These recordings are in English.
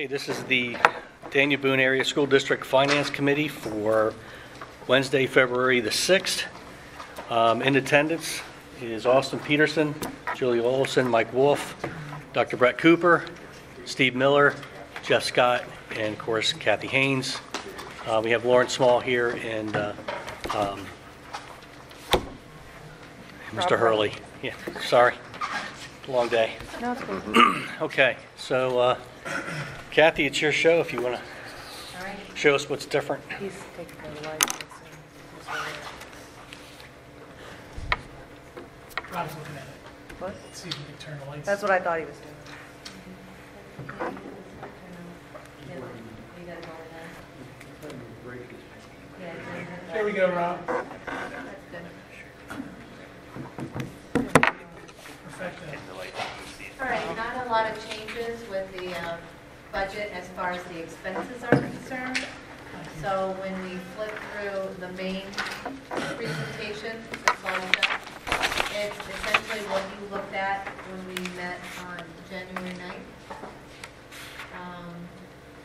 Okay, this is the Daniel Boone Area School District Finance Committee for Wednesday, February the 6th. In attendance is Austin Peterson, Julie Olson, Mike Wolf, Dr. Brett Cooper, Steve Miller, Jeff Scott, and of course Kathy Haynes. We have Lauren Small here and Mr. Hurley. Yeah, sorry, long day. No, it's cool. Okay, so Kathy, it's your show if you want to All right. show us what's different. He's taking the lights. Rob's looking at it. What? See if we can turn the lights. That's what I thought he was doing. There we go, Rob. Perfect. All right, not a lot of changes with the budget as far as the expenses are concerned. So when we flip through the main presentation, the slide deck, it's essentially what you looked at when we met on January 9th.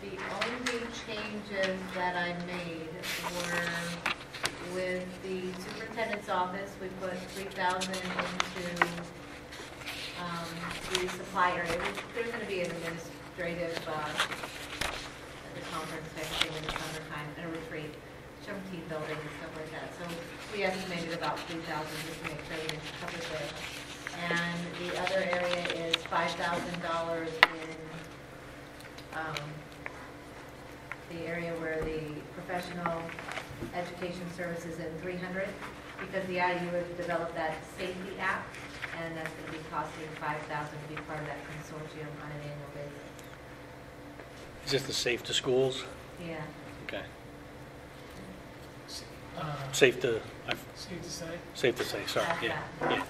The only changes that I made were with the superintendent's office, we put $3,000 into the supply area. There's going to be an administrative at the conference next thing in the summertime, and a retreat, some team building and stuff like that. So we estimated about $3,000 just to make sure everything's covered there. And the other area is $5,000 in the area where the professional education services in 300, because the IU has developed that safety app, and that's going to be costing $5,000 to be part of that consortium on an annual basis. Is this the Safe to Schools? Yeah. Okay. Safe Safe to say, sorry. That's Yeah. that. Yeah.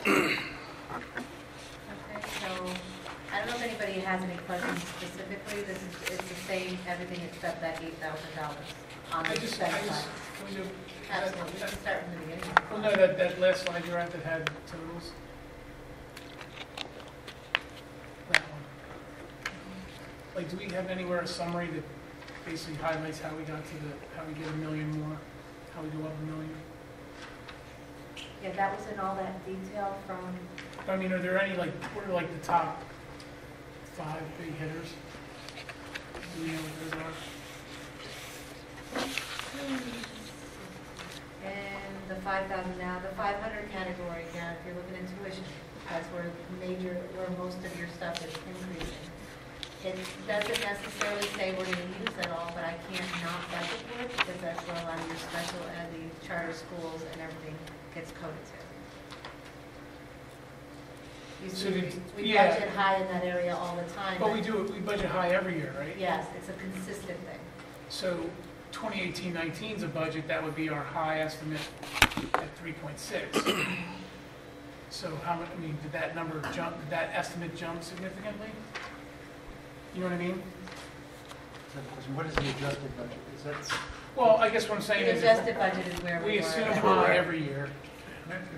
Okay, so I don't know if anybody has any questions specifically. It's the same, everything except that $8,000 on the expense side. Can we do? Absolutely, we can start from the beginning. Well, no, that last slide you're at that had totals. That one. Like, do we have anywhere a summary that basically highlights how we got to how we get $1 million more, how we go up $1 million? Yeah, that was in all that detail from, I mean, are there any, like, what are like the top 5 big hitters? Do we know what those are? and the 5,000 now, the 500 category, yeah, if you're looking at tuition, that's where most of your stuff is increasing. It doesn't necessarily say we're going to use it all, but I can't not budget for it because that's where a lot of your special ed, the charter schools and everything gets coded to. You So see, did- we yeah. budget high in that area all the time. But we budget high every year, right? Yes, it's a consistent thing. So 2018-19 is a budget, that would be our high estimate at 3.6. So how much, I mean, did that number jump, did that estimate jump significantly? You know what I mean? What is the adjusted budget? Is that, Well, I guess what I'm saying The is adjusted budget is where we we assume were. high every year.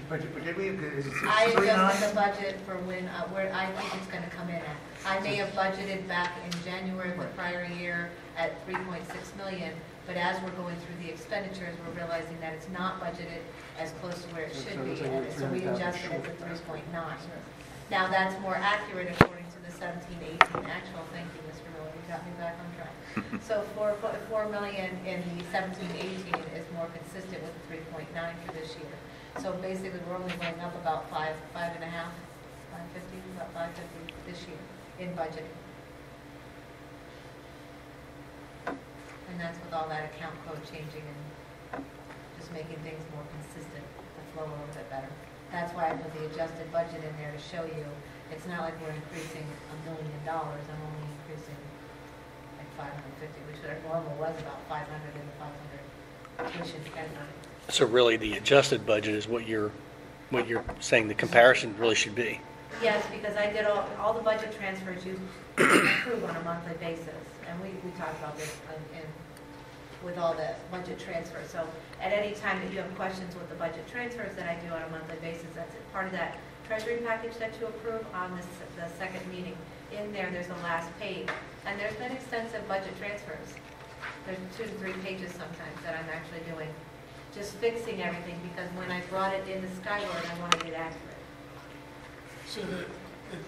but did we, is it I adjusted 639? the budget for where I think it's gonna come in at. I may have budgeted back in January of the prior year at 3.6 million, but as we're going through the expenditures, we're realizing that it's not budgeted as close to where it should be, and so we adjusted it to 3.9. Now, that's more accurate according to the 17-18 actual. Thank you, Mr. Miller, you got me back on track. So 4 million in the 17-18 is more consistent with the 3.9 for this year. So basically, we're only going up about 5.5, 550, about 550 this year in budgeting. And that's with all that account code changing and just making things more consistent, the flow a little bit better. That's why I put the adjusted budget in there to show you, it's not like we're increasing $1 million, I'm only increasing like 550, which our normal was about 500 in the 500 tuition category. So really, the adjusted budget is what you're saying the comparison really should be. Yes, because I did all the budget transfers you approve on a monthly basis, and we talked about this with all the budget transfers. So at any time that you have questions with the budget transfers that I do on a monthly basis, that's part of that treasury package that you approve on the second meeting. in there, there's a last page, and there's been extensive budget transfers. There's 2 to 3 pages sometimes that I'm actually doing, just fixing everything, because when I brought it into Skyward, I wanted it accurate. So the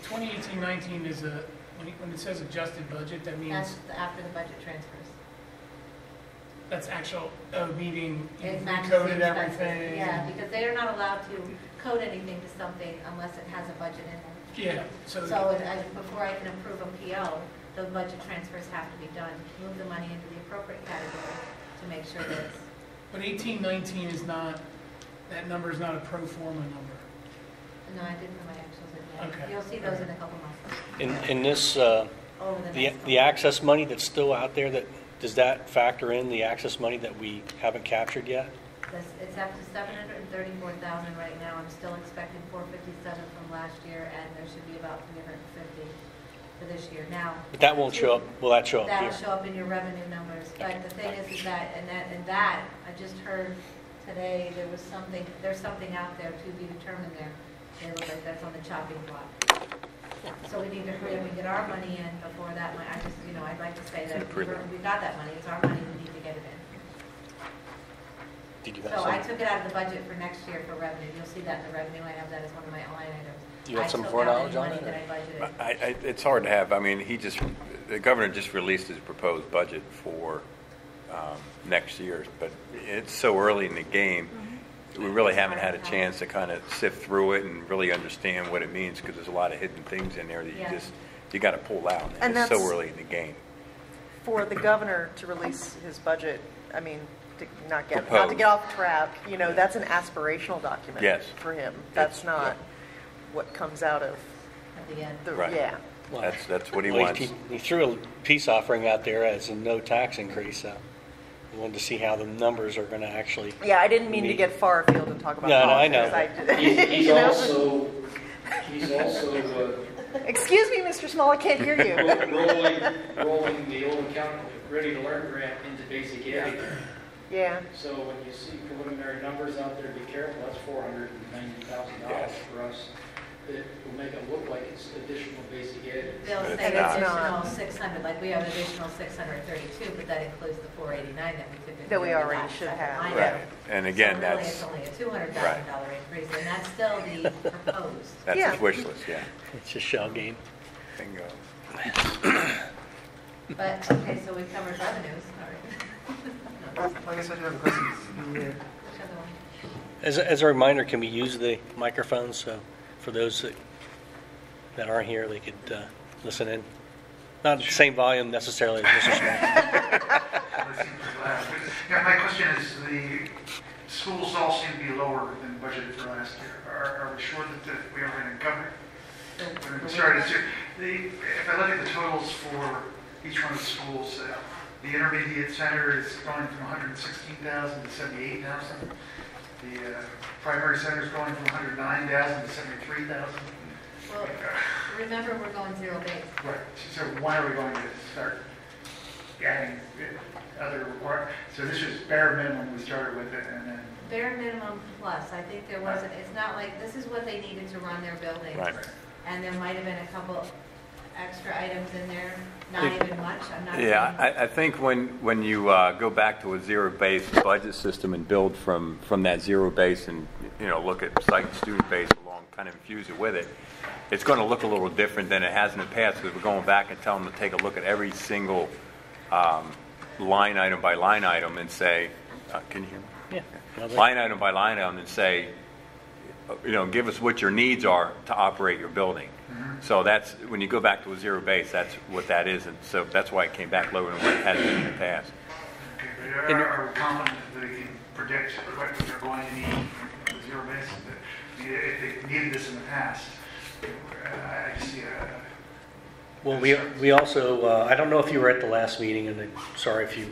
2018-19 is when it says adjusted budget, that means That's after the budget transfers. that's actual, meaning you It matches recoded the expenses. everything? Yeah, because they are not allowed to code anything to something unless it has a budget in it. Yeah, so, So before I can approve a PO, the budget transfers have to be done. Move the money into the appropriate category to make sure that it's, but 18-19 is not, that number is not a pro forma number. no, I did put my actuals in there. Okay. You'll see those in a couple months. In this, Over the the next the couple. access money that's still out there, does that factor in the access money that we haven't captured yet? It's up to 734,000 right now. I'm still expecting 457 from last year, and there should be about 350 for this year. Now. But that won't show up, will that show up That'll here? show up in your revenue numbers, but the thing is that, I just heard today, there's something out there to be determined there. It looks like that's on the chopping block. So we need to hurry up and get our money in before that, I'd like to say that we got that money, it's our money, we need to get it in. Did you have So I some? took it out of the budget for next year for revenue, you'll see that in the revenue, I have that as one of my line items. You had some I took foreknowledge out on any it, money that I budgeted. It's hard to have, I mean, the governor just released his proposed budget for next year, but it's so early in the game, we really haven't had a chance to kind of sift through it and really understand what it means, because there's a lot of hidden things in there that Yeah. you got to pull out. And It's so that's- early in the game. For the governor to release his budget, I mean, to not to Proposed. get off track, that's an aspirational document. Yes. For him. That's It's- not what comes out of At the end. the, Right. yeah. Well, That's what he well, wants. He threw a peace offering out there as a no tax increase, so we wanted to see how the numbers are going to actually. Yeah, I didn't mean to get far afield and talk about No, no, I politics. know. He's you know? he's also Excuse me, Mr. Small, I can't hear you. rolling the old account Ready to Learn grant into basic ed. Yeah. So when you see preliminary numbers out there, be careful, that's $490,000 for us. It will make it look like it's additional basic ed. They'll But say it's not. additional 600, like we have an additional 632, but that includes the 489 that we typically. That we do in the already last should second have. line Right. item. And again, So really, that's, it's only a $200,000 increase, and that's still the proposed. that's Yeah. his wish list, yeah. It's a shell game. Bingo. But, okay, so we covered revenues, all right. I guess I do have a question. Which other one? As a reminder, can we use the microphones so for those that aren't here, they could listen in? Not the same volume necessarily as Mr. Small. Yeah, my question is, the schools all seem to be lower than budgeted for last year. Are we sure that we are going to cover it? When it started this year, if I look at the totals for each one of the schools, the intermediate center is going from 116,000 to 78,000. The primary center is going from 109,000 to 73,000. Well, remember, we're going zero base. Right, so why are we going to start adding other requirements? So this was bare minimum we started with it, and then, Bare minimum plus, I think there wasn't, it's not like, this is what they needed to run their building. Right. And there might have been a couple extra items in there, not even much, I'm not saying. Yeah, I think when you go back to a zero-based budget system and build from that zero base and, look at site and student base along, kind of infuse it with it, it's going to look a little different than it has in the past, because we're going back and telling them to take a look at every single line item by line item and say, can you hear me? Yeah. Line item by line item and say, give us what your needs are to operate your building. So that's, when you go back to a zero base, that's what that is. And so that's why it came back lower than what it has been in the past. okay, but are we confident that we can predict what they're going to need from the zero base? If they needed this in the past, I just see Well, we also, I don't know if you were at the last meeting, and I'm sorry if you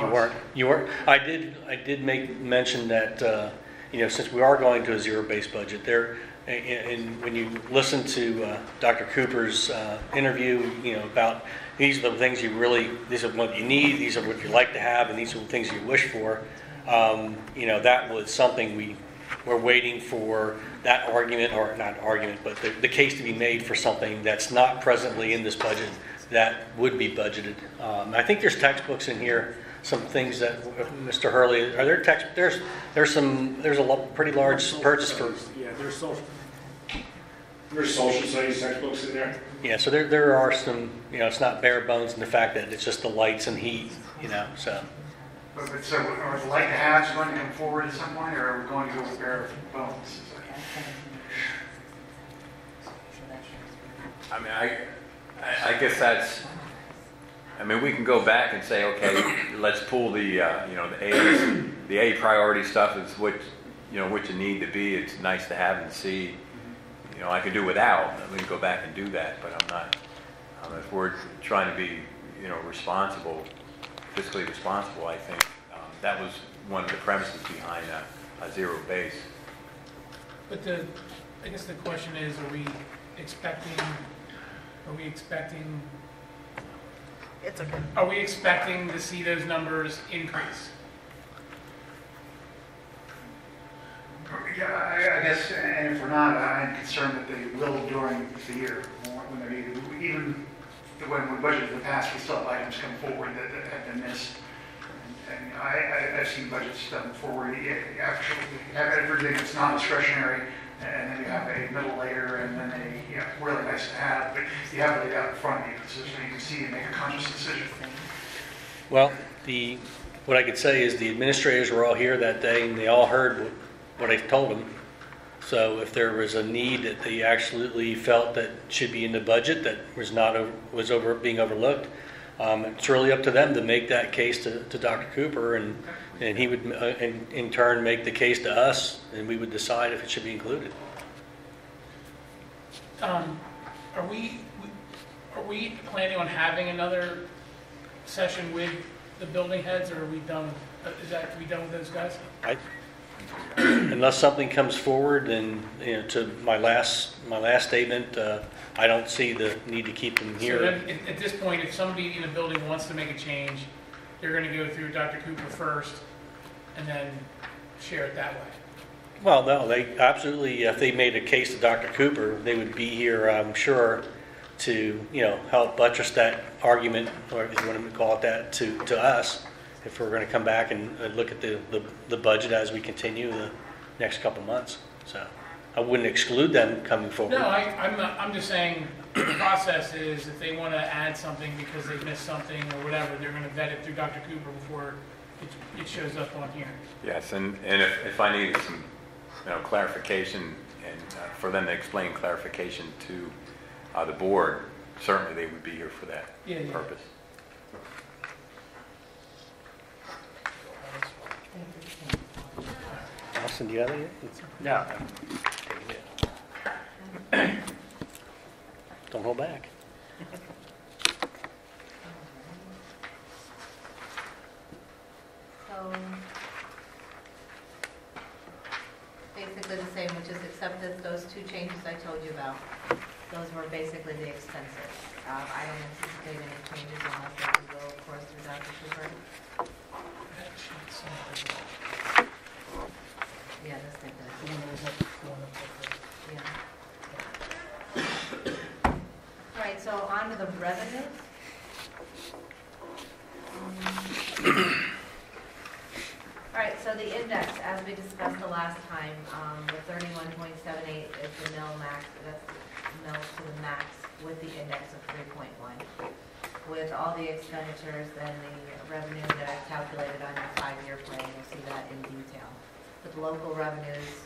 weren't. You weren't. I did make mention that, since we are going to a zero-based budget, there, and when you listen to Dr. Cooper's interview, about these are the things these are what you need, these are what you like to have, and these are the things you wish for, that was something we we're waiting for that argument, or not argument, but the case to be made for something that's not presently in this budget that would be budgeted. I think there's textbooks in here, some things that, Mr. Hurley, are there there's a pretty large purchase for, Yeah, there's social studies textbooks in there. yeah, so there are some, it's not bare bones in the fact that it's just the lights and heat, so. But so are the like to haves going to come forward at some point, or are we going to go with bare bones? I mean, I guess that's, I mean, we can go back and say, okay, let's pull the, the A priority stuff is what you need to be. It's nice to have and see. I could do without. We can go back and do that, but I'm not, if we're trying to be, responsible, fiscally responsible, I think that was one of the premises behind a zero base. But I guess the question is, are we expecting, It's okay. are we expecting to see those numbers increase? Yeah, I guess, and if we're not, I'm concerned that they will during the year when they're needed. Even when we budgeted in the past, we still have items come forward that have been missed. And I've seen budgets done forward. You actually have everything that's non-discretionary, and then you have a middle layer, and then a really nice to have, but you have it out in front of you, so you can see and make a conscious decision. Well, what I could say is the administrators were all here that day, and they all heard what I told them. So if there was a need that they absolutely felt that should be in the budget that was being overlooked, it's really up to them to make that case to Dr. Cooper, and he would in turn make the case to us, and we would decide if it should be included. Are we planning on having another session with the building heads, or are we done? Are we done with those guys? Unless something comes forward, and to my last statement, I don't see the need to keep them here. So then, at this point, if somebody in the building wants to make a change, they're going to go through Dr. Cooper first, and then share it that way. Well, no, they absolutely, if they made a case to Dr. Cooper, they would be here, I'm sure, to, help buttress that argument, or if you want to call it that, to us, if we're going to come back and look at the budget as we continue the next couple months. So I wouldn't exclude them coming forward. No, I'm just saying the process is if they want to add something because they missed something or whatever, they're going to vet it through Dr. Cooper before it shows up on here. Yes, and if I needed some clarification, and for them to explain clarification to the board, certainly they would be here for that purpose. Austin, do you have any? No. Don't hold back. So, basically the same, which is except that those two changes I told you about, those were basically the expenses. I don't anticipate any changes unless they will go, of course, through Dr. Cooper. Yeah, this thing does. Yeah. All right, so on to the revenues. All right, so the index, as we discussed the last time, the 31.78 is the mill max, that's mills to the max with the index of 3.1. With all the expenditures, then the revenue that I've calculated on your 5-year plan, you'll see that in detail. With local revenues,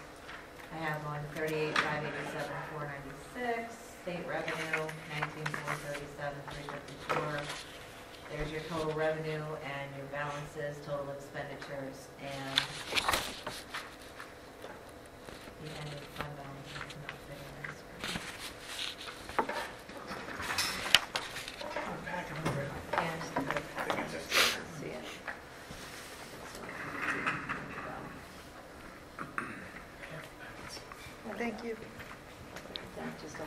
I have on 38,587,496, state revenue, 19,437,354. There's your total revenue and your balances, total expenditures, and the ending fund balance is not fitting on the screen. And see it. Thank you. Just a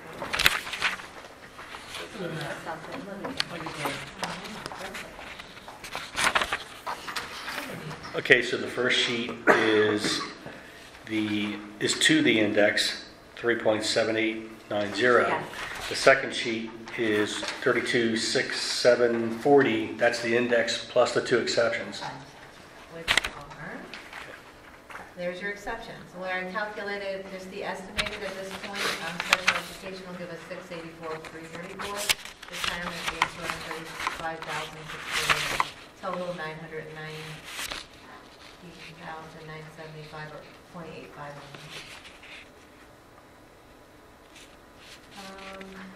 Okay, so the first sheet is is to the index, 3.7890. Yeah. The second sheet is 326740. That's the index plus the two exceptions. Which are, there's your exceptions. Where I calculated, just the estimated at this point, special education will give us 684,334. Retirement being 235,648. Total 919,975 or 0.85.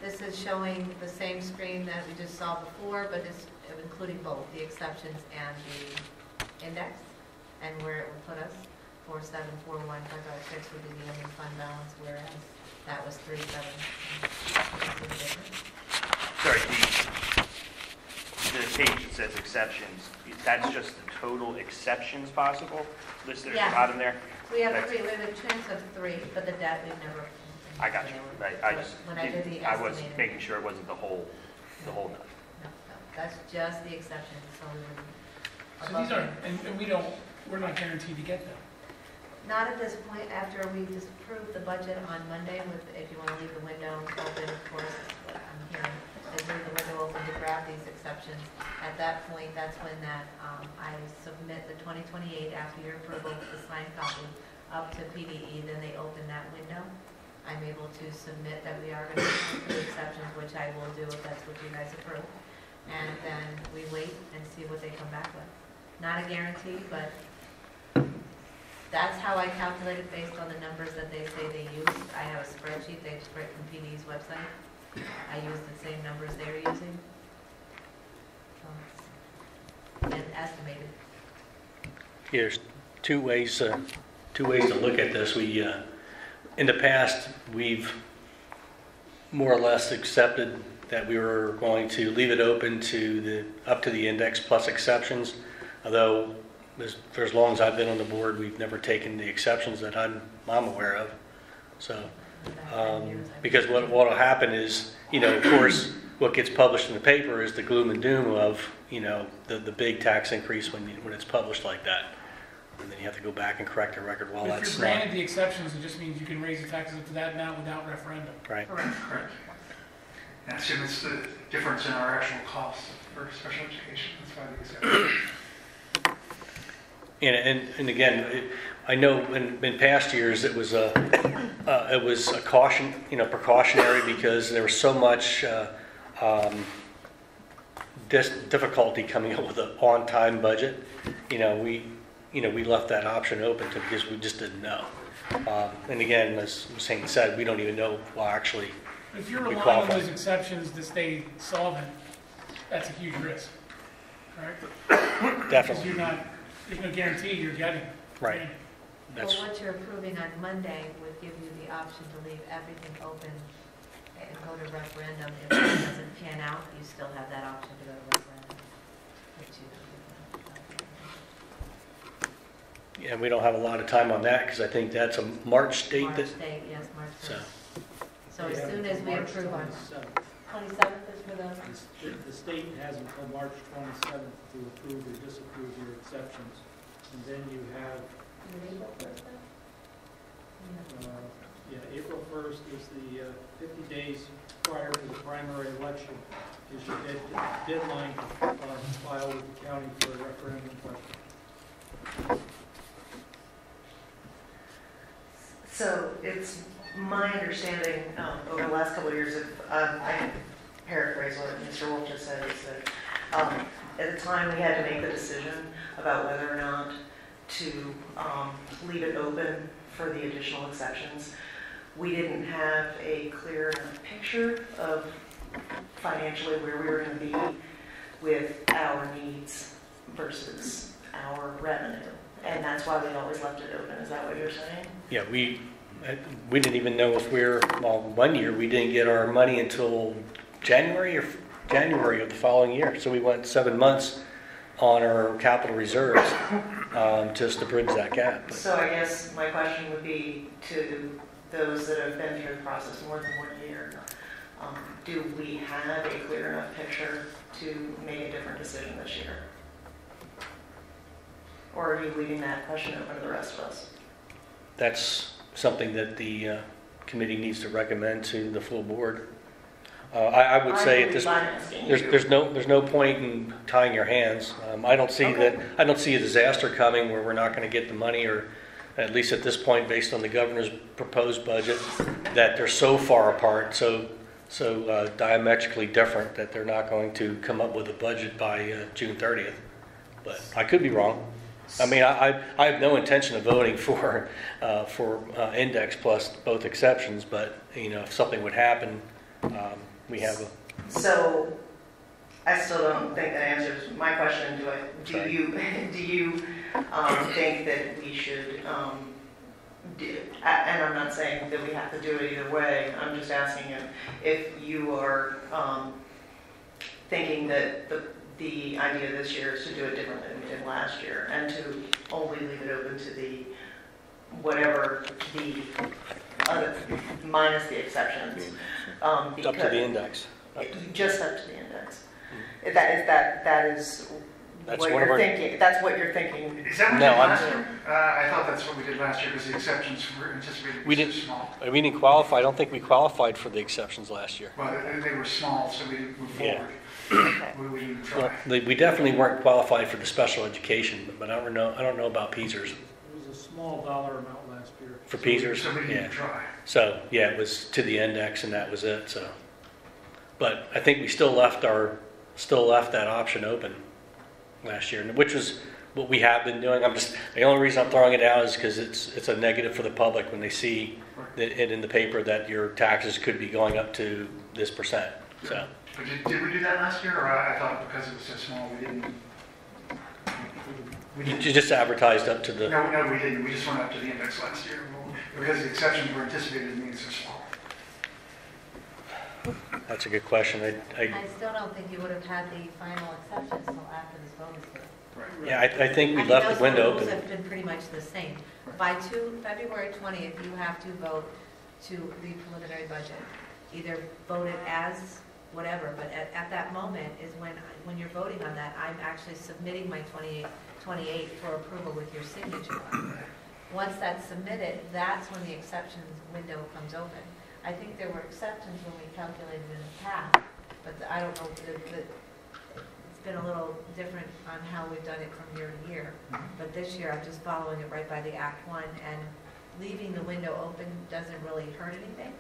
This is showing the same screen that we just saw before, but it's including both the exceptions and the index, and where it would put us. 4741556 would be the ending fund balance, whereas that was 37. Sorry, the page that says exceptions, that's just the total exceptions possible listed at Yeah. the bottom there? We have three, we have a chance of three, but the debt we've never. I got you. I just, When I did the I was estimated. making sure it wasn't the whole number. No, that's just the exceptions, so we would. So these aren't, and we're not guaranteed to get them. Not at this point, after we just approved the budget on Monday with, if you want to leave the window open, of course, what I'm hearing, is leave the window open to grab these exceptions. At that point, that's when I submit the 2028 after your approval, the signed copy, up to PDE, then they open that window. I'm able to submit that we are going to do exceptions, which I will do if that's what you guys approve. And then we wait and see what they come back with. Not a guarantee, but that's how I calculate it based on the numbers that they say they use. I have a spreadsheet they spread from PD's website. I use the same numbers they're using. So it's estimated. There's two ways to look at this. We, in the past, we've more or less accepted that we were going to leave it open to up to the index plus exceptions. Although, for as long as I've been on the board, we've never taken the exceptions that I'm aware of. So, because what will happen is, of course, what gets published in the paper is the gloom and doom of, the big tax increase when it's published like that. And then you have to go back and correct the record while If that's you're not. granted the exceptions, it just means you can raise the taxes up to that amount without referendum. Right. Correct. That's the difference in our actual costs for special education. That's why the exception. And again, I know in past years it was a caution, precautionary, because there was so much difficulty coming up with an on-time budget. We left that option open because we just didn't know. And again, as Shane said, we don't even know actually. If you're We relying on qualify. those exceptions to stay solvent, that's a huge risk, correct? Definitely. Because there's no guarantee you're getting. Right. That's Well, what you're approving on Monday would give you the option to leave everything open and go to referendum. If it doesn't pan out, you still have that option to go to referendum. and we don't have a lot of time on that because I think that's a March date. March date, yes, March So 1st. So as soon as we approve on 27th. 27th is for the, The state has until March 27th to approve or disapprove your exceptions. And then you have, April 1st then? April 1st is the 50 days prior to the primary election is your deadline to file with the county for a referendum question. So it's my understanding over the last couple of years, I can paraphrase what Mr. Wolf just said, is that at the time we had to make the decision about whether or not to leave it open for the additional exceptions. We didn't have a clear enough picture of financially where we were going to be with our needs versus our revenue. And that's why we always left it open. Is that what you're saying? yeah, we didn't even know if one year we didn't get our money until January of the following year. So we went 7 months on our capital reserves just to bridge that gap. But So I guess my question would be to those that have been through the process more than 1 year, do we have a clear enough picture to make a different decision this year? Or are you leaving that question open to the rest of us? that's something that the committee needs to recommend to the full board. I would say at this, there's no point in tying your hands. I don't see a disaster coming where we're not going to get the money, or at least at this point, based on the governor's proposed budget, that they're so far apart, so diametrically different, that they're not going to come up with a budget by June 30th. But I could be wrong. I mean, I have no intention of voting for index plus both exceptions, but if something would happen, we have a. So, I still don't think that answers my question. Do you think that we should? And I'm not saying that we have to do it either way. I'm just asking if you are thinking that the idea this year is to do it differently than we did last year, and to only leave it open to the whatever the other, minus the exceptions. Up to the index. Just up to the index. That is That's what one of you're our- thinking. That's what you're thinking. Is that what we No, did I'm- last year? I thought that's what we did last year, because the exceptions were anticipated to We be didn't- so small. We didn't qualify. I don't think we qualified for the exceptions last year. Well, they were small, so we didn't move Yeah. forward. Okay. We didn't Well, try. we definitely weren't qualified for the special education, but I don't know about Peasers. It was a small dollar amount last year. For Peasers, So we yeah. didn't try. So, yeah, it was to the index and that was it, so. But I think we still left that option open last year, which was what we have been doing. The only reason I'm throwing it out is because it's a negative for the public when they see it in the paper that your taxes could be going up to this percent, so. But did we do that last year, or I thought because it was so small, we didn't? We You didn't. just advertised up to the, No, we didn't. We just went up to the index last year. Because the exceptions were anticipated, it means they're small. that's a good question. I still don't think you would have had the final exceptions until after this bonus year. Yeah, I think we left the window Those open. have been pretty much the same. By February 20th, you have to vote to the preliminary budget. Either vote it as whatever, but at that moment is when you're voting on that, I'm actually submitting my 28 for approval with your signature on it. Once that's submitted, that's when the exceptions window comes open. I think there were exceptions when we calculated in the past, but I don't know, it's been a little different on how we've done it from year to year. But this year, I'm just following it right by the Act 1, and leaving the window open doesn't really hurt anything.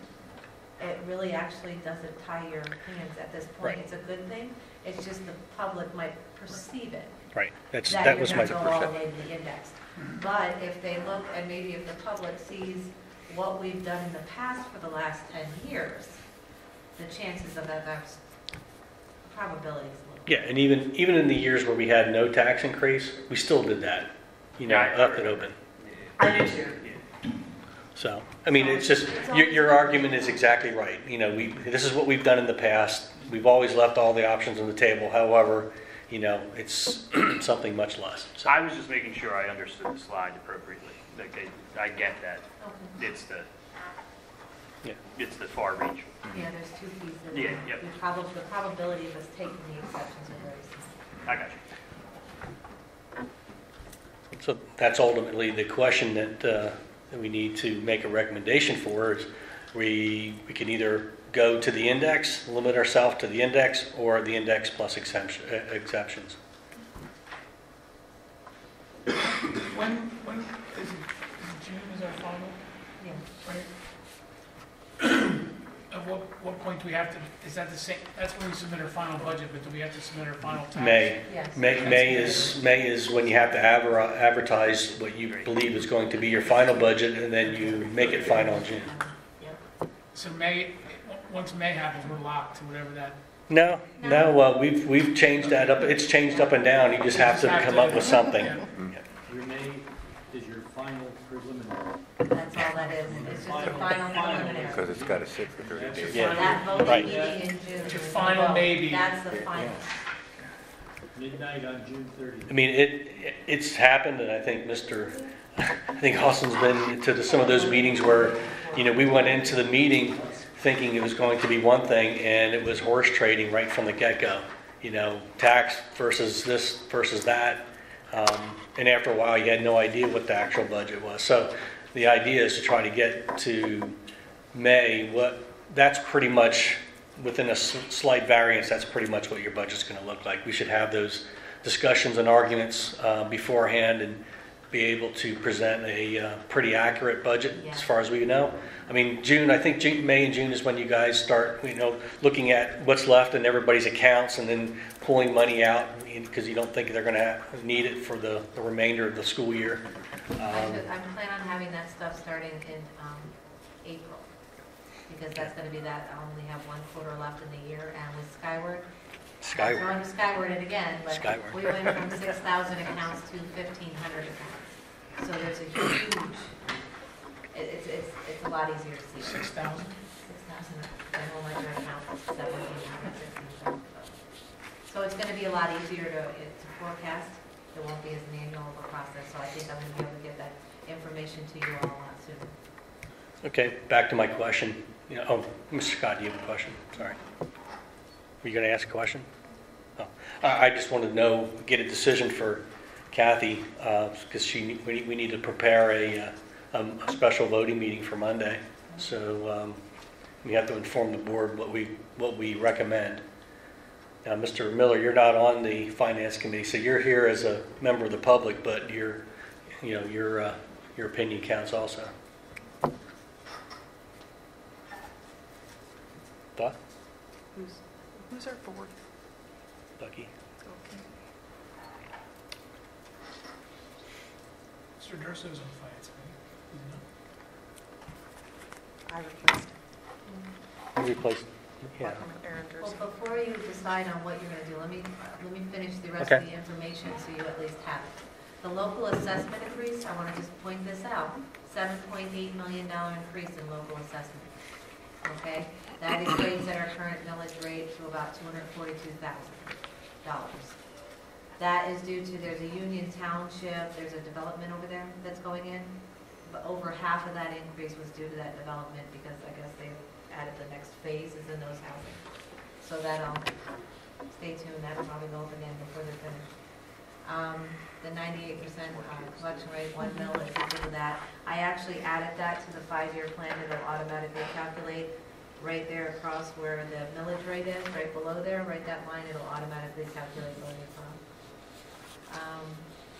It really actually doesn't tie your hands at this point. Right. It's a good thing. It's just the public might perceive it. Right, that That was you're my going to go all the perception. way to the index. But if they look, and maybe if the public sees what we've done in the past for the last 10 years, the chances of that's probability is a little. Yeah, and even in the years where we had no tax increase, we still did that, left it open. I do too. So, I mean, it's just, your argument is exactly right. This is what we've done in the past. We've always left all the options on the table. However, it's something much less. So, I was just making sure I understood the slide appropriately. Like, I get that. Okay. It's the far reach. Yeah, there's two pieces. Yeah, yep. The probability of us taking the exceptions are very small. I got you. so that's ultimately the question that we need to make a recommendation for is we can either go to the index, limit ourselves to the index, or the index plus exceptions. When is it June is our final, Yeah. right? At what point do we have to, is that the same, that's when we submit our final budget, but do we have to submit our final tax? May. Yes. May is when you have to advertise what you believe is going to be your final budget, and then you make it final in June. Yep. So once May happens, we're locked to whatever that. No, we've changed that up. It's changed up and down. You just have to come up with something. Yeah. Your May is your final preliminary. That's all that is. It's just a final preliminary. Because it's got to sit for 30 days. Yeah. That voting Right. meeting in June. It's your is the final vote. maybe. That's the final. Midnight on June 30th. I mean, it's happened, and I think Austin's been to some of those meetings where, we went into the meeting thinking it was going to be one thing, and it was horse trading right from the get-go. Tax versus this versus that. And after a while, you had no idea what the actual budget was. So the idea is to try to get to May, that's pretty much, within a slight variance, that's pretty much what your budget's going to look like. We should have those discussions and arguments beforehand and be able to present a pretty accurate budget as far as we know. I mean, June, I think May and June is when you guys start, looking at what's left in everybody's accounts and then pulling money out because you don't think they're going to need it for the remainder of the school year. I plan on having that stuff starting in April, because that's going to be that, I only have 1 quarter left in the year, and with Skyward, throwing Skyward in again, but Skyward. we went from 6,000 accounts to 1,500 accounts. So there's a huge, it's a lot easier to see. 6,000? 6,000 general ledger accounts, 1,700, 15,000. So it's going to be a lot easier to forecast. It won't be as an annual of a process, so I think I'm going to be able to get that information to you all a lot sooner. Okay, back to my question. Mr. Scott, do you have a question? Sorry. Were you going to ask a question? Oh. I just wanted to know, get a decision for Kathy, because we need to prepare a special voting meeting for Monday. So we have to inform the board what we recommend. Now, Mr. Miller, you're not on the Finance Committee, so you're here as a member of the public, but your opinion counts also. Thought? Who's our board? Bucky? Mr. Durso is on the Finance Committee. I replaced You replaced, yeah. Aaron Well, Durso. before you decide on what you're going to do, let me finish the rest Okay. of the information so you at least have it. The local assessment increase, I want to just point this out, $7.8 million increase in local assessment. Okay? That equates at our current millage rate to about $242,000. That is due to, there's a Union Township, there's a development over there that's going in, but over half of that increase was due to that development because I guess they added the next phases in those housing. So that'll, stay tuned, that'll probably go up again before they're finished. The 98% collection rate, 1 mil is equal to that. I actually added that to the 5-year plan. It'll automatically calculate right there across where the millage rate is, right below there, right that line, it'll automatically calculate where you're from.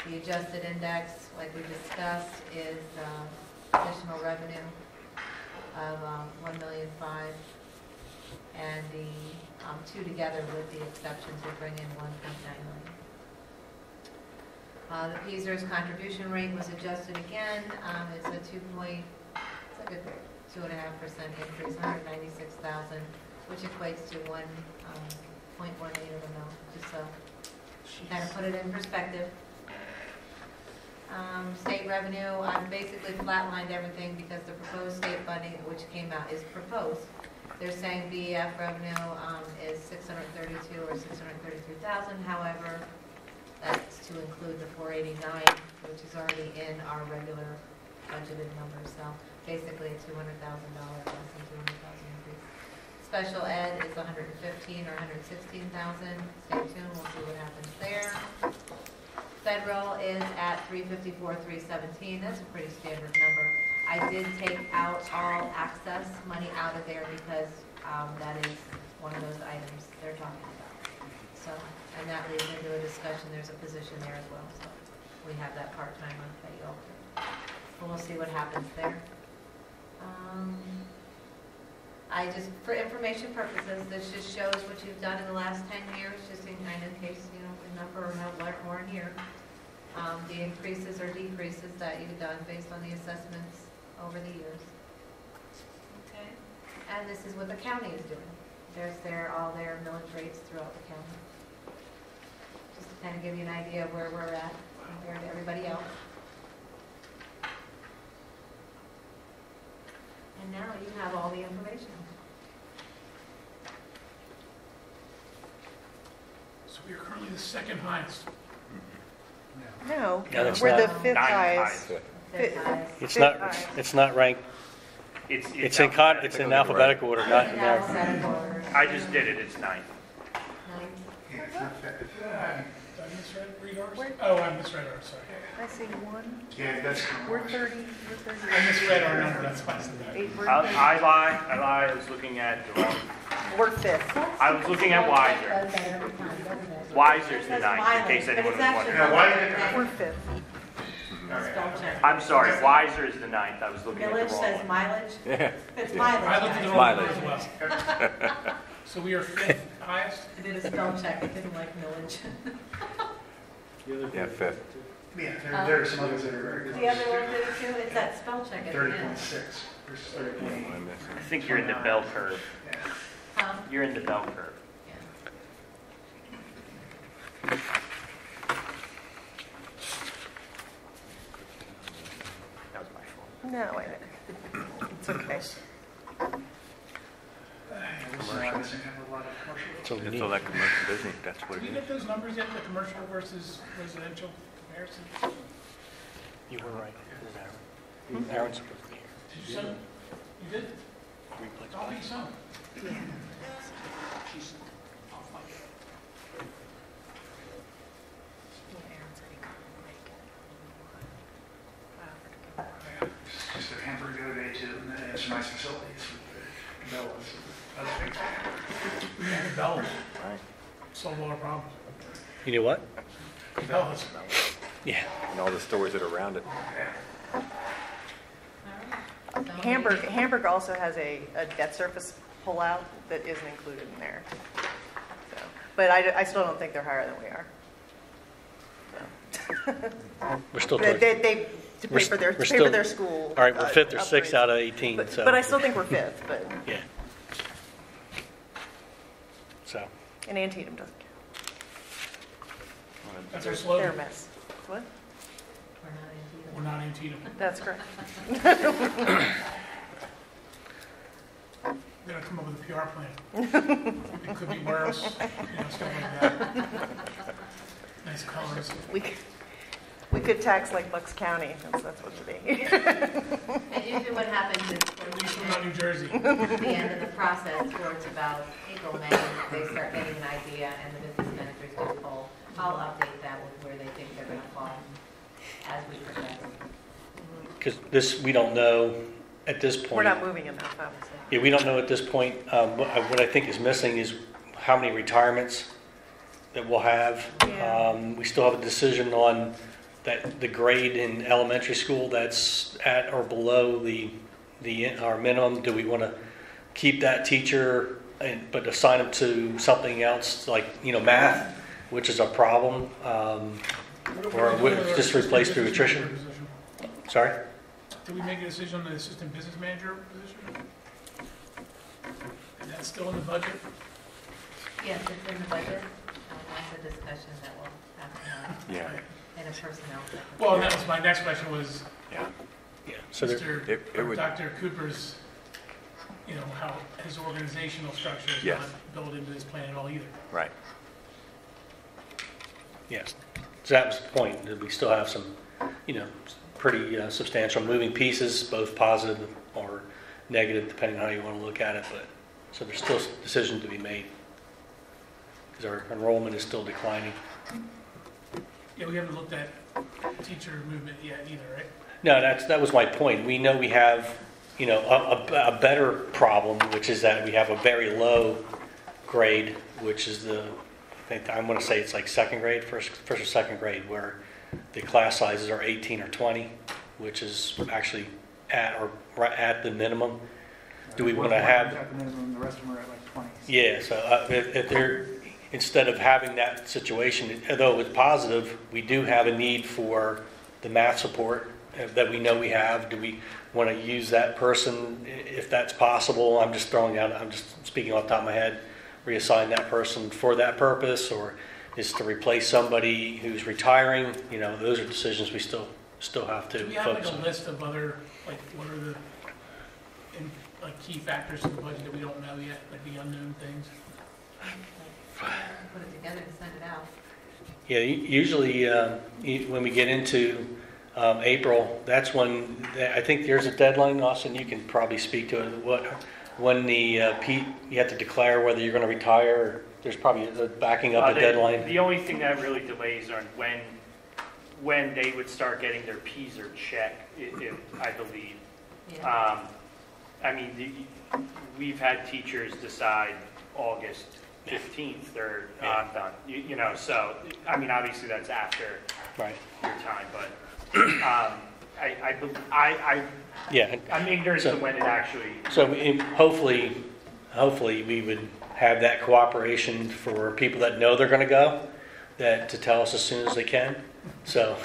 The adjusted index, like we discussed, is additional revenue of $1.5 million, and the two together with the exceptions will bring in $1.9 million. The PSERS contribution rate was adjusted again. It's a 2.5% increase, 196,000, which equates to 1.18 of a mil, just so kind of put it in perspective. State revenue, I've basically flatlined everything because the proposed state funding, which came out, is proposed. They're saying BEF revenue is 632 or 633,000. However, that's to include the 489, which is already in our regular budgeted numbers. So basically, a $200,000 less than 200,000 increase. Special ed is 115 or 116,000. Stay tuned. We'll see what happens there. Federal is at 354, 317. That's a pretty standard number. I did take out all access money out of there because that is one of those items they're talking about. So, and that leads into a discussion. There's a position there as well. So we have that part-time on pay over. So we'll see what happens there. I just, for information purposes, this just shows what you've done in the last 10 years, just in kind of case, you know, the number or have more in here. The increases or decreases that you've done based on the assessments over the years. Okay. And this is what the county is doing. There's all their millage rates throughout the county. Just to kind of give you an idea of where we're at compared to everybody else. And now you have all the information. So we are currently the second highest. No, No, that's we're the not. 5th Ninth highest. Fifth highest. It's not ranked. It's in alphabetical order, not In numerical. alphabetical order. I just did it, it's 9. Ninth. Yeah, it's not fair. Did I misread ours? Oh, I misread ours, sorry. I see one, Yeah, that's. we're 30, I misread our number, that's why I said that. I lie, I was looking at the wrong, We're 5th. I was looking at Wiser. Does that every time, doesn't it? Wiser's the ninth, in case anyone was wondering. Yeah, why, We're 5th. Spell check. I'm sorry, Wiser is the ninth, I was looking at the Millage wrong says one. mileage. Yeah. It's I mileage, looked at the guys. wrong one Mileage. as well. So we are 5th highest? I did a spell check, it didn't like millage. The other Yeah, thing- fifth. yeah, there are some others that are very The other one did it too, it's that spell check at the end. 30.6 versus 30.8. I think you're in the bell curve. Huh? You're in the bell curve. Yeah. That was my fault. No, it's okay. We're missing a lot of commercial. So we It's need, all that commercial business, that's what Did it we is. get those numbers yet, the commercial versus residential comparison? you were right. This is Aaron. Aaron's supposed to be here. Did you send it? You did? Replace I'll be some. Just a hamburger the other day too, and they have some nice facilities with Cabela's, other things. Cabela's Right. solved all our problems. You know what? Cabela's. Yeah. And all the stores that are around it. Hamburg also has a debt service pullout that isn't included in there. So, but I still don't think they're higher than we are. We're still They, talking. they to pay for their, We're to pay still- for their school. All right, we're 5th or 6th upgrades. out of 18, so. But I still think we're 5th, but, Yeah. So, and Antietam doesn't count. That's our They're a slogan. mess. What? We're not Antietam. That's correct. We're gonna come up with a PR plan. It could be worse, stuff like that. Nice colors. We could tax like Bucks County, that's what it would be. And usually what happens is, At least we're not New Jersey. at the end of the process, towards about April, May, they start getting an idea, and the business managers do poll. I'll update that with where they think they're gonna fall as we progress. because this, we don't know at this point. We're not moving enough, obviously. Yeah, we don't know at this point. What I think is missing is how many retirements that we'll have. Yeah. We still have a decision on the grade in elementary school that's at or below our minimum. Do we want to keep that teacher but assign them to something else like math, which is a problem, or just replace through attrition? Sorry. Did we make a decision on the assistant business manager position? Is that still in the budget? Yes, it's in the budget. That's a discussion that we'll have to have Yeah. in a personnel secretary. Well, that was my next question was, Yeah. Yeah. So there, Mr. it would- Dr. Cooper's, how his organizational structure is Yes. not built into his plan at all either. Right. yes. So that was the point. That we still have some, pretty substantial moving pieces, both positive or negative, depending on how you want to look at it. But so there's still decisions to be made because our enrollment is still declining. Yeah, we haven't looked at teacher movement yet either, right? No, that was my point. We know we have, a better problem, which is that we have a very low grade, which is I'm going to say it's like second grade, first or second grade, where the class sizes are 18 or 20, which is actually at the minimum. Do we want to have? At the minimum, the rest of them are at like 20. Yeah, so if they're, instead of having that situation, although it's positive, we do have a need for the math support that we know we have. Do we want to use that person if that's possible? I'm just speaking off the top of my head, reassign that person for that purpose, or is to replace somebody who's retiring? Those are decisions we still have to Do we have focus like a on. list of other, what are the key factors in the budget that we don't know yet, like the unknown things? Put it together and send it out. Yeah, usually when we get into April, that's when, I think there's a deadline, Austin, you can probably speak to it. When you have to declare whether you're going to retire there's probably a backing up the deadline. The only thing that really delays are when they would start getting their PSER check, I believe. Yeah. I mean, we've had teachers decide August 15th, they're done. You know, so, I mean, obviously that's after Right. your time, but Yeah. I'm ignorant So- to when it actually. So hopefully we would have that cooperation for people that know they're going to go, that to tell us as soon as they can, so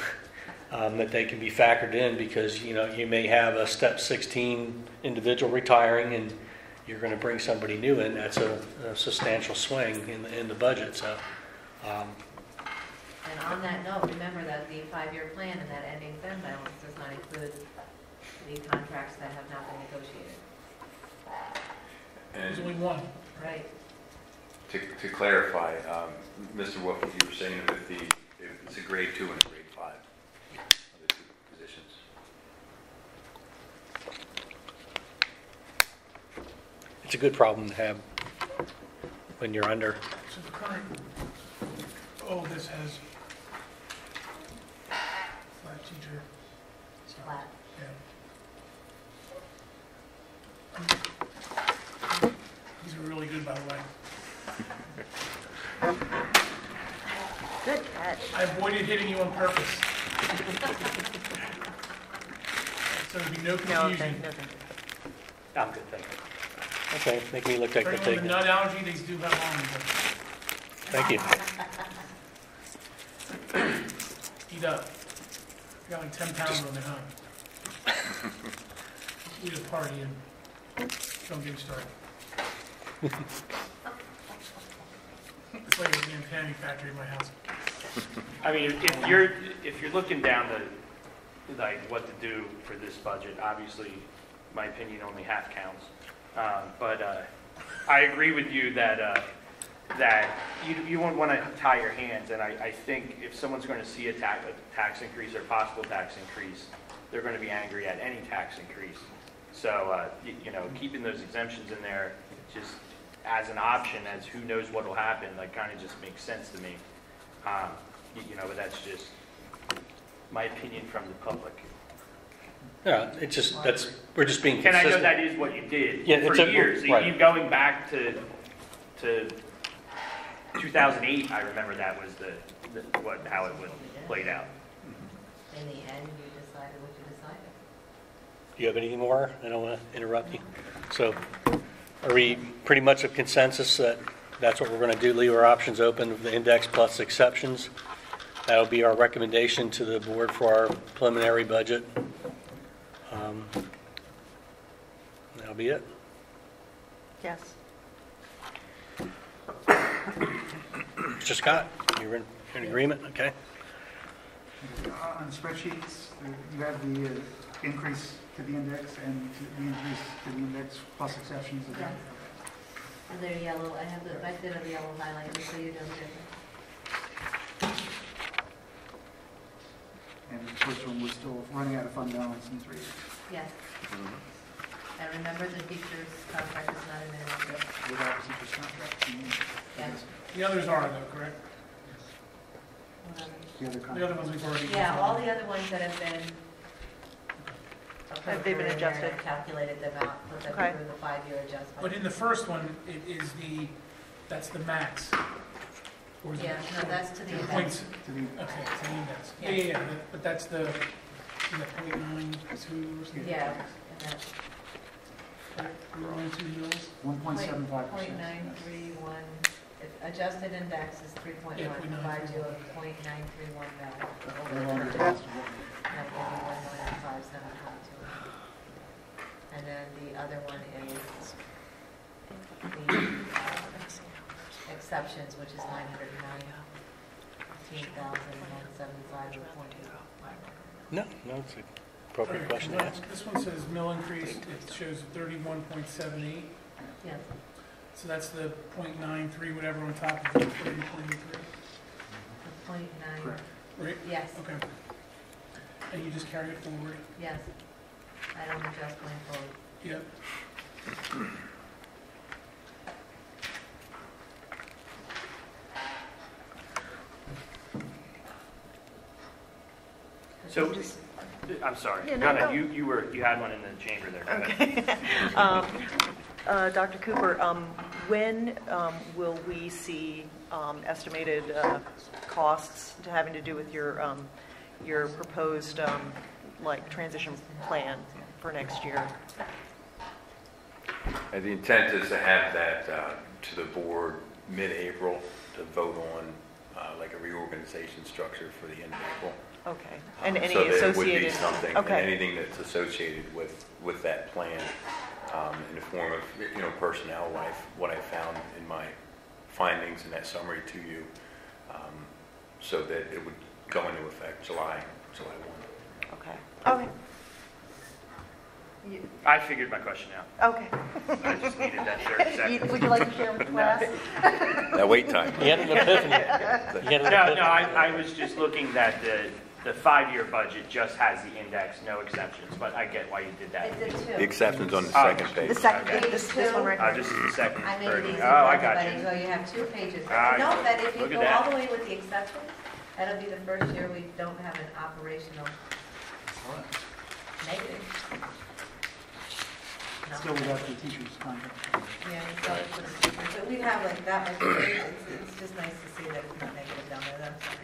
that they can be factored in, because you may have a step 16 individual retiring and you're going to bring somebody new in. That's a substantial swing in the budget. So. And on that note, remember that the 5-year plan and that ending fund balance does not include the contracts that have not been negotiated. There's And only one. Right. to clarify, Mr. Wolf, you were saying if it's a grade 2 and a grade 5, the two positions. It's a good problem to have when you're under. So the current, this has flat teacher, Flat. yeah. These are really good, by the way. Good catch. I avoided hitting you on purpose. So there'd be no confusion. I'm good, thank you. Okay, make me look like For the anyone take. with nut allergy, they do have almonds. Thank you. Eat up. I got like 10 pounds on their home. Eat a party and don't get me started. It's like a damn candy factory in my house. I mean, if you're looking down the, like, what to do for this budget, obviously, my opinion only half counts. But I agree with you that you won't want to tie your hands, and I think if someone's going to see a tax increase or possible tax increase, they're going to be angry at any tax increase. So, keeping those exemptions in there just as an option, as who knows what will happen, like, kind of just makes sense to me. But that's just my opinion from the public. Yeah, it's just we're just being And I consistent. know that is what you did Yeah, for it's years. right. You going back to 2008, I remember that was how it was played out. In the end, you decided what you decided. Do you have anything more? I don't want to interrupt you. So are we pretty much of consensus that that's what we're going to do, leave our options open with the index plus exceptions? That'll be our recommendation to the board for our preliminary budget. That'll be it. Yes. Mr. Scott, you're in agreement? Okay. On spreadsheets, you have the increase to the index and the increase to the index plus exceptions. Yes. And they're yellow, I have the bit of yellow highlighted so you don't get them. And the first one, we're still running out of fund balance in 3 years. Yes. And remember, the teacher's contract is not a minimum bid. Without a teacher's contract. Yes. The others are though, correct? What other? The other The contract. other ones we've already. Yeah, all the other ones that have been. Have they been appropriated and adjusted? Calculated them out, put them Okay. through the 5-year adjustment. But in the first one, it is that's the max. Or is it- Yeah, no, that's to the Points. index. To the, Okay, to the index. Yeah. Yeah, but that's the, is that 0.92 or something? Yeah, and that's 0.92 mils? 1.75%. 0.931, adjusted index is 3.1, Yeah, provides you a 0.931 mil. no longer That cost. gives you 1,572. And then the other one is the exceptions, which is 919,175 with 0.8. No, it's an appropriate question to ask. This one says mill increase, it shows 31.78, Yes, so that's the 0.93, whatever on top of it, 30.83, the 0.9, Correct. right? yes, Okay. And you just carry it forward? yes. I don't adjust going forward. Yep. So, I'm sorry. Yeah, Go no, ahead. no. You had one in the chamber there. Go ahead. Dr. Cooper, when will we see estimated costs having to do with your proposed like transition plan for next year? And the intent is to have that to the board mid-April to vote on like a reorganization structure for the end of April. Okay. And any So that it associated? would be something, and Okay. anything that's associated with that plan in the form of, personnel, what I found in my findings in that summary to you, so that it would go into effect July 1. Okay. Okay. I figured my question out. Okay. I just needed that 30 seconds. Would you like to share with class? That wait time. You had an epiphany. You had an epiphany. No, I was just looking that the 5-year budget just has the index, no exceptions, but I get why you did that. It's a The two. exception's on the Oh. second page. The second, Okay. this one right here. This is the second. I made it easy version. for Oh, I got everybody, you. so you have 2 pages. Ah, Note that if you look at go that. all the way with the exceptions, that'll be the first year we don't have an operational negative. No. Still without the teacher's contract. Yeah, so it's just, so we have like that much, it's just nice to see that it's not negative down there, I'm sorry.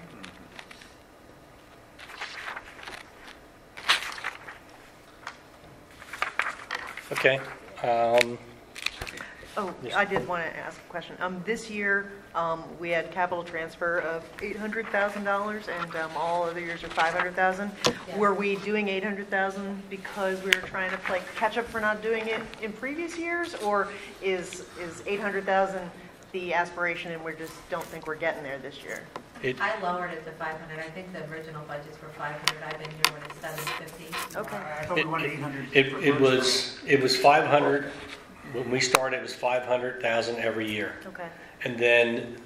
Okay. Oh, I did want to ask a question. This year, we had capital transfer of $800,000, and all other years are $500,000. Yeah. Were we doing $800,000 because we were trying to play catch up for not doing it in previous years, or is $800,000 the aspiration, and we just don't think we're getting there this year? I lowered it to 500, I think the original budgets were 500, I've been here when it's 750. Okay. I thought we wanted 800. It was 500, when we started, it was 500,000 every year. Okay. And then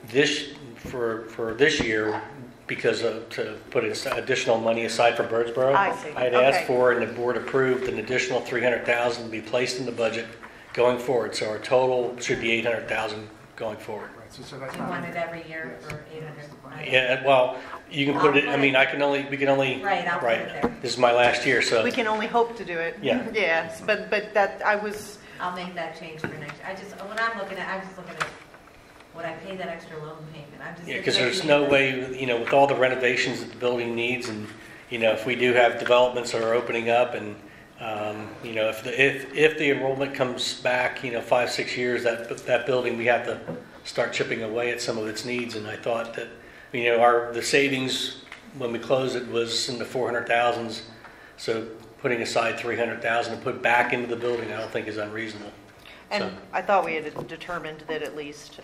for this year, because to put additional money aside for Birdsboro, I see. had Okay. asked for, and the board approved, an additional 300,000 to be placed in the budget going forward. So our total should be 800,000 going forward. Right, so that's You not. want it every year for 800. Yeah, well, you can put it, I mean, we can only. Right, I'll put it there. This is my last year, so. We can only hope to do it. Yeah. Yes, but that, I'll make that change for next, when I'm looking at, I'm just looking at, would I pay that extra loan payment? I'm just. Yeah, because there's no way, with all the renovations that the building needs, and, if we do have developments that are opening up, and, if the enrollment comes back, 5-6 years, that building, we have to start chipping away at some of its needs. And I thought that, the savings when we closed it was in the 400,000s. So putting aside 300,000 to put back into the building, I don't think is unreasonable. And So- I thought we had determined that at least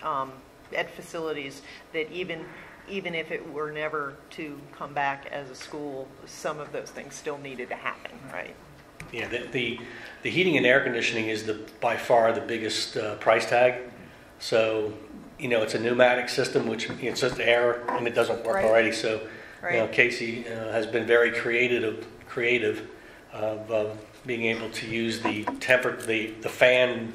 at facilities, that even if it were never to come back as a school, some of those things still needed to happen, right? Yeah, the heating and air conditioning is by far the biggest price tag. So, it's a pneumatic system, which it's just air, and it doesn't work Right. already. So, Right. Casey has been very creative of being able to use the fan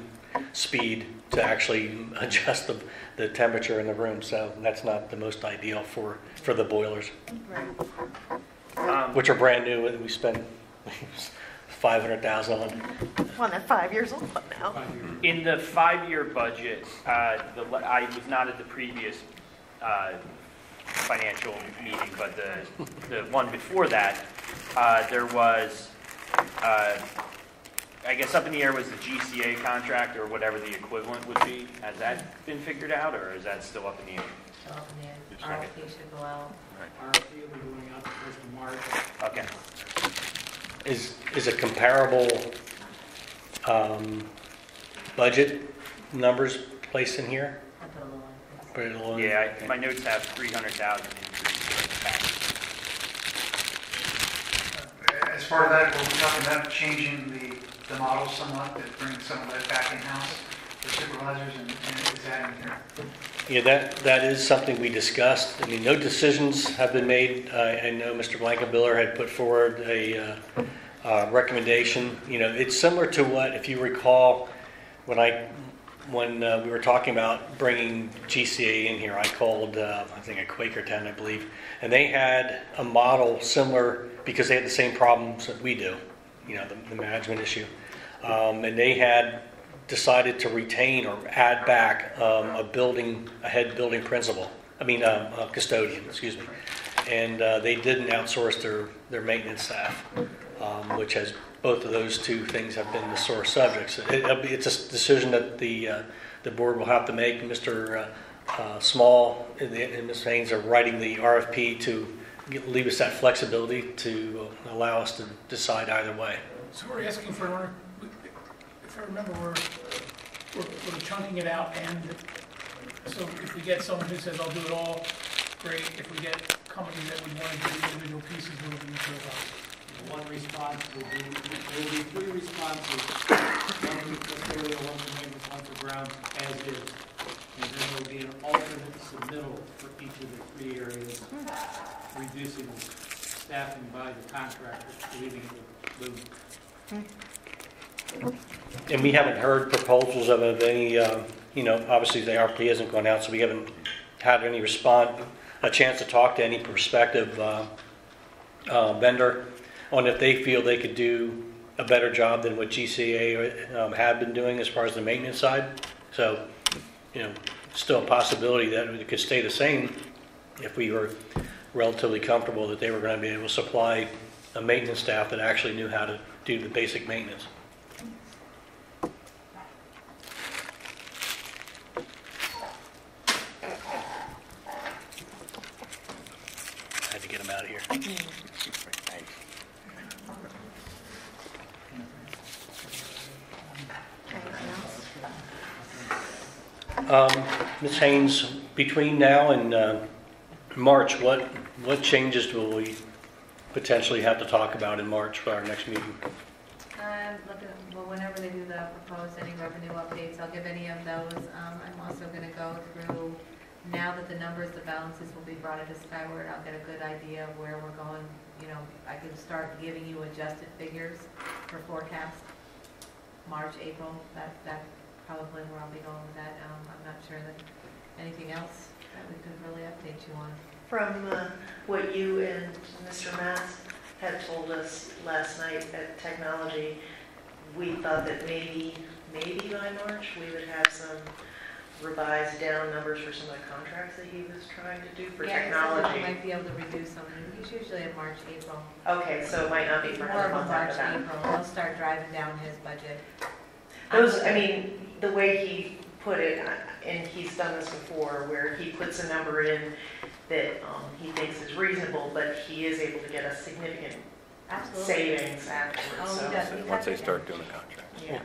speed to actually adjust the temperature in the room. So that's not the most ideal for the boilers, which are brand new, and we spent $500,000 on. Well, they're 5 years old now. In the 5-year budget, I was not at the previous financial meeting, but the one before that, there was, I guess up in the air was the GCA contract, or whatever the equivalent would be. Has that been figured out, or is that still up in the air? So, yeah, RFP should go out. RFP will be going out the 1st of March. Okay. Is a comparable budget numbers placed in here? I put a little on. Put it along. Yeah, my notes have 300,000 As part of that, we'll be talking about changing the model somewhat, that bring some of that back in-house for supervisors, and is that in here? Yeah, that is something we discussed. I mean, no decisions have been made. I know Mr. Blankenbiller had put forward a recommendation. It's similar to what, if you recall, when I when we were talking about bringing GCA in here, I called, I think, a Quakertown, I believe, and they had a model similar because they had the same problems that we do, the management issue. And they had decided to retain or add back a head building principal, a custodian, excuse me. And they didn't outsource their maintenance staff, which has both of those two things have been the sore subjects. It's a decision that the board will have to make. Mr. Small and Ms. Haynes are writing the RFP to leave us that flexibility to allow us to decide either way. So we're asking for, if I remember, we're chunking it out, and so if we get someone who says, I'll do it all, great. If we get companies that would want to do individual pieces, we'll do those. One response will be, there will be 3 responses, one for material, one for maintenance, one for grounds, as is. And then there will be an alternate submittal for each of the 3 areas, reducing the staffing by the contractor, leaving it with Boone. And we haven't heard proposals of any, obviously the RFP hasn't gone out, so we haven't had any a chance to talk to any prospective vendor on if they feel they could do a better job than what GCA had been doing as far as the maintenance side. So, still a possibility that it could stay the same if we were relatively comfortable that they were going to be able to supply a maintenance staff that actually knew how to do the basic maintenance. I had to get him out of here. Ms. Haynes, between now and March, what changes will we potentially have to talk about in March for our next meeting? Whenever they do the proposed any revenue updates, I'll give any of those. I'm also going to go through, now that the numbers, the balances will be brought into Skyward, I'll get a good idea of where we're going. I can start giving you adjusted figures for forecast. March, April, that probably where I'll be going with that. I'm not sure that anything else that we could really update you on. From what you and Mr. Matz had told us last night at Technology, we thought that maybe by March we would have some revised down numbers for some of the contracts that he was trying to do for technology. We might be able to reduce some. He's usually in March, April. Okay, so it might not be for More another of a month March, after that. April. He'll start driving down his budget. The way he put it, and he's done this before, where he puts a number in that he thinks is reasonable, but he is able to get a significant savings afterwards. He does. Once they start doing the contract. Yeah.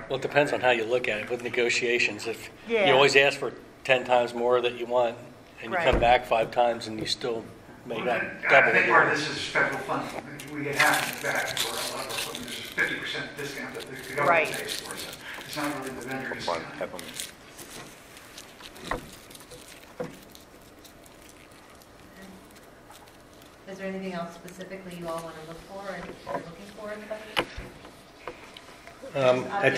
Well, it depends on how you look at it with negotiations. If you always ask for 10 times more that you want, and you come back 5 times and you still make Well, that I double. think part of this is federal funding. We get half of it back for a lot of our equipment. There's a 50% discount that the government pays for, so it's not really the vendor discount. Is there anything else specifically you all want to look for and are looking for in the budget? At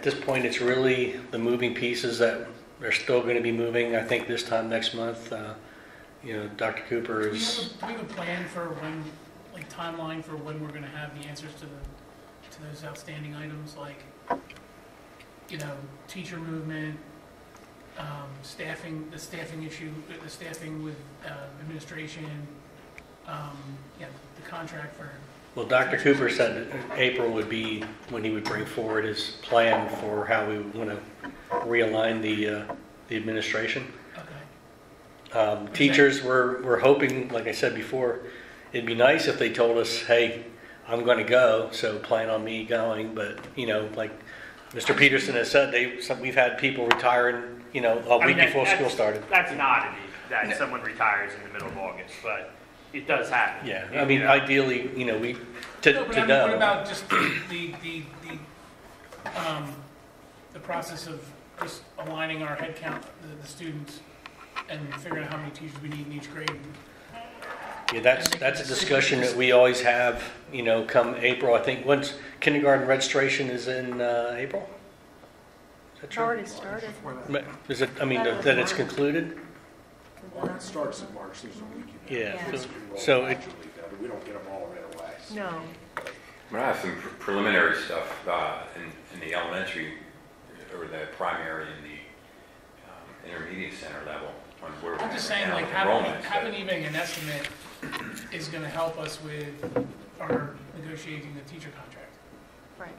this point, it's really the moving pieces that are still going to be moving. I think this time next month, Dr. Cooper Do we is. have a plan for when, timeline for when we're going to have the answers to those outstanding items, teacher movement, staffing, the staffing issue, the staffing with administration, the contract for. Well, Dr. Cooper said that April would be when he would bring forward his plan for how we would want to realign the administration. Okay. Teachers, we're hoping, like I said before, it'd be nice if they told us, hey, I'm going to go, so plan on me going. But, like Mr. Peterson has said, we've had people retiring, a week before school started. That's an oddity that someone retires in the middle of August, but it does happen. Yeah, ideally, to know. What about just the process of just aligning our head count, the students, and figuring out how many teachers we need in each grade? Yeah, that's a discussion that we always have, come April. I think once kindergarten registration is in April. Is that It's true? already started. Is it, I mean, that it's concluded? Well, it starts in March, there's a week. Yeah. Yeah. So it, We don't get them all right away. No. But I have some preliminary stuff in the elementary, or the primary and the intermediate center level on where we're I'm just at saying, now like, with enrollment. having even an estimate is gonna help us with our negotiating the teacher contract. Right.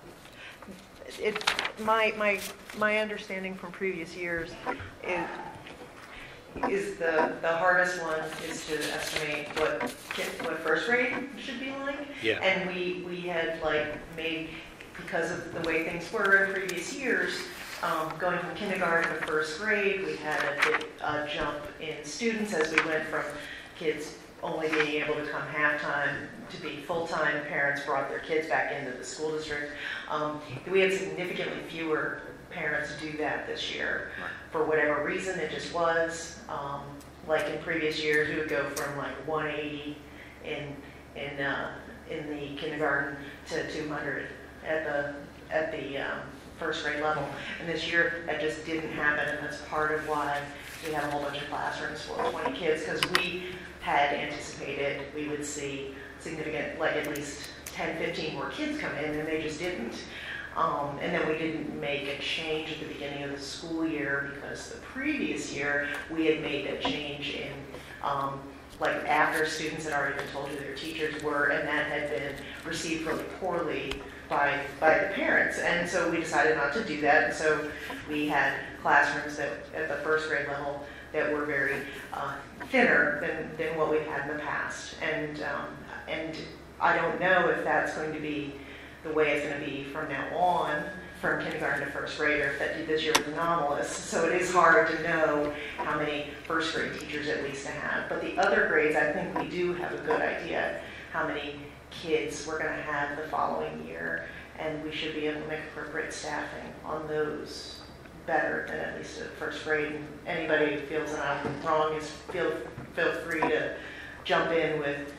My understanding from previous years is the hardest one is to estimate what first grade should be like. yeah. And we had like made, because of the way things were in previous years, going from kindergarten to first grade, we had a jump in students as we went from kids only being able to come half-time to be full-time. Parents brought their kids back into the school district. We had significantly fewer parents do that this year. For whatever reason, it just was. Like in previous years, we would go from like 180 in the kindergarten to 200 at the first grade level. And this year, that just didn't happen, and that's part of why we had a whole bunch of classrooms full of 20 kids, because we had anticipated we would see significant, like at least 10, 15 more kids come in, and they just didn't. And then we didn't make a change at the beginning of the school year, because the previous year we had made that change in, like after students had already been told who their teachers were, and that had been received really poorly by the parents. And so we decided not to do that. And so we had classrooms that at the first grade level that were very thinner than what we've had in the past. And I don't know if that's going to be the way it's going to be from now on, from kindergarten to first grade, or if that this year was anomalous. So it is hard to know how many first grade teachers at least to have. But the other grades, I think we do have a good idea how many kids we're going to have the following year, and we should be able to make appropriate staffing on those better than at least at first grade. And anybody who feels that I'm wrong is feel free to jump in with,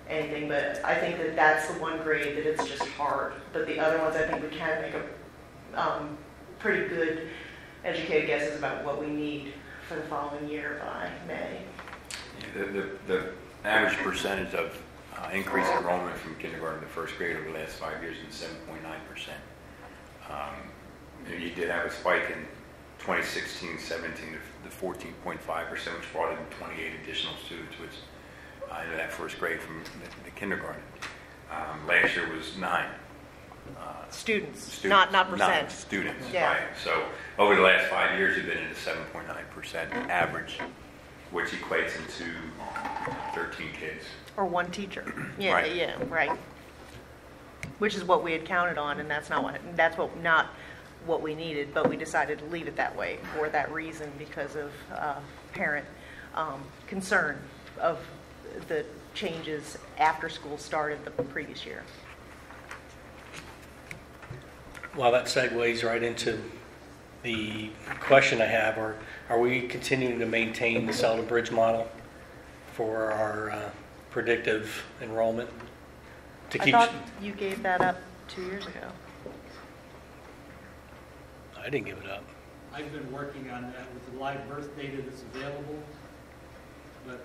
anything, but I think that that's the one grade that it's just hard. But the other ones, I think we can make a pretty good educated guesses about what we need for the following year by May. Yeah, the average percentage of increase in enrollment from kindergarten to first grade over the last 5 years is 7.9%. You did have a spike in 2016-17 to 14.5%, which brought in 28 additional students, which into that first grade from the kindergarten. Last year was 9. Students, not percent. 9 students, Yeah. right. So over the last 5 years, you've been in the 7.9% average, which equates into 13 kids. Or one teacher. Yeah, Right. yeah, right. Which is what we had counted on, and that's not what we needed, but we decided to leave it that way for that reason, because of parent concern of the changes after school started the previous year. Well, that segues right into the question I have, are we continuing to maintain the Selden Bridge model for our predictive enrollment? I thought you gave that up 2 years ago. I didn't give it up. I've been working on that with the live birth data that's available, but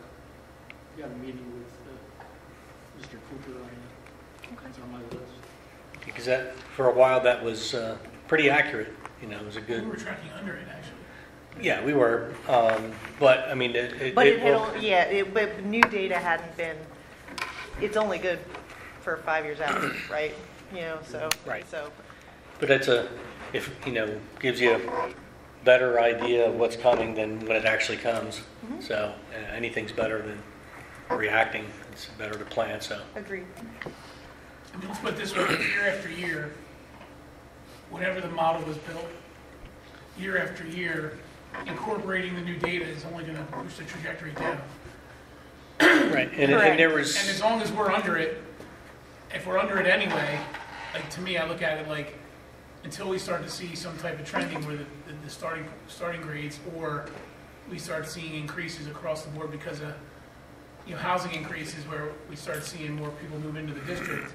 we got a meeting with Mr. Cooper on that. It's on my list. Because that, for a while, that was pretty accurate. It was a We good. were tracking under it, actually. Yeah, we were. But I mean, but new data hadn't been. It's only good for 5 years out, right? So Right. So But it's gives you a better idea of what's coming than when it actually comes. Mhm. So anything's better than reacting. It's better to plan. So agreed. I mean, let's put it this way, year after year, whenever the model was built, year after year, incorporating the new data is only going to push the trajectory down. right, and there was. And as long as we're under it, if we're under it anyway, like to me, I look at it like until we start to see some type of trending where the starting grades, or we start seeing increases across the board because of housing increases, where we start seeing more people move into the district.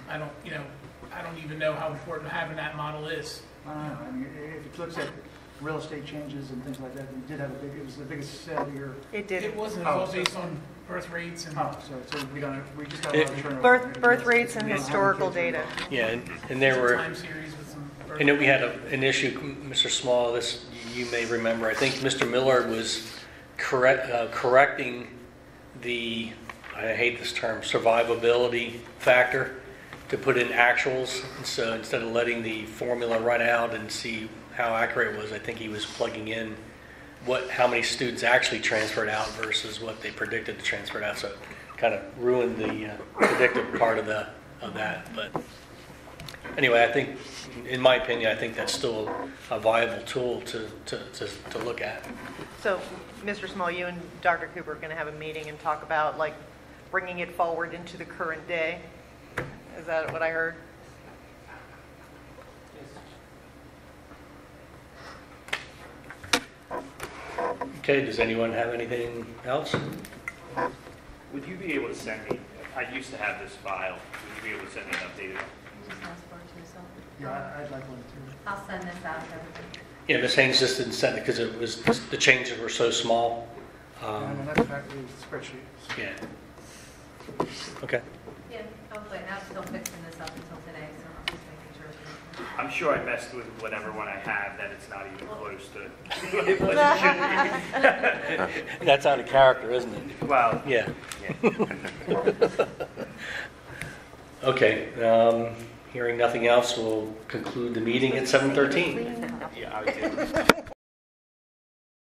I don't, I don't even know how important having that model is. I don't know, I mean, if it looks at real estate changes and things like that, we did have it was the biggest sale year. It did. It wasn't, it Oh, was all so- based on birth rates and. Oh, so we don't, we just got a lot of turnover. Birth rates and We don't have historical kids data. Yeah, and there were, Time series with some birth I know we had rates. an issue, Mr. Small, this, you may remember, I think Mr. Miller was correcting the, I hate this term, survivability factor to put in actuals. And so instead of letting the formula run out and see how accurate it was, I think he was plugging in how many students actually transferred out versus what they predicted to transfer out. So it kind of ruined the predictive part of that. But anyway, I think, in my opinion, I think that's still a viable tool to look at. So, Mr. Small, you and Dr. Cooper are going to have a meeting and talk about, like, bringing it forward into the current day? Is that what I heard? Okay, does anyone have anything else? Would you be able to send me, I used to have this file, would you be able to send me an updated? Just ask for it too, so. Yeah, I'd like one too. I'll send this out to everybody. Yeah, Ms. Haynes just didn't send it because it was, the changes were so small. And that's fact, the spreadsheet. Yeah. Okay. Yeah, hopefully, I'm still fixing this up until today, so I'm just making sure. it's- I'm sure I messed with whatever one I have, that it's not even close to what it should be. That's out of character, isn't it? Well, Yeah. yeah. Okay, hearing nothing else, we'll conclude the meeting at 7:13. Yeah, I did.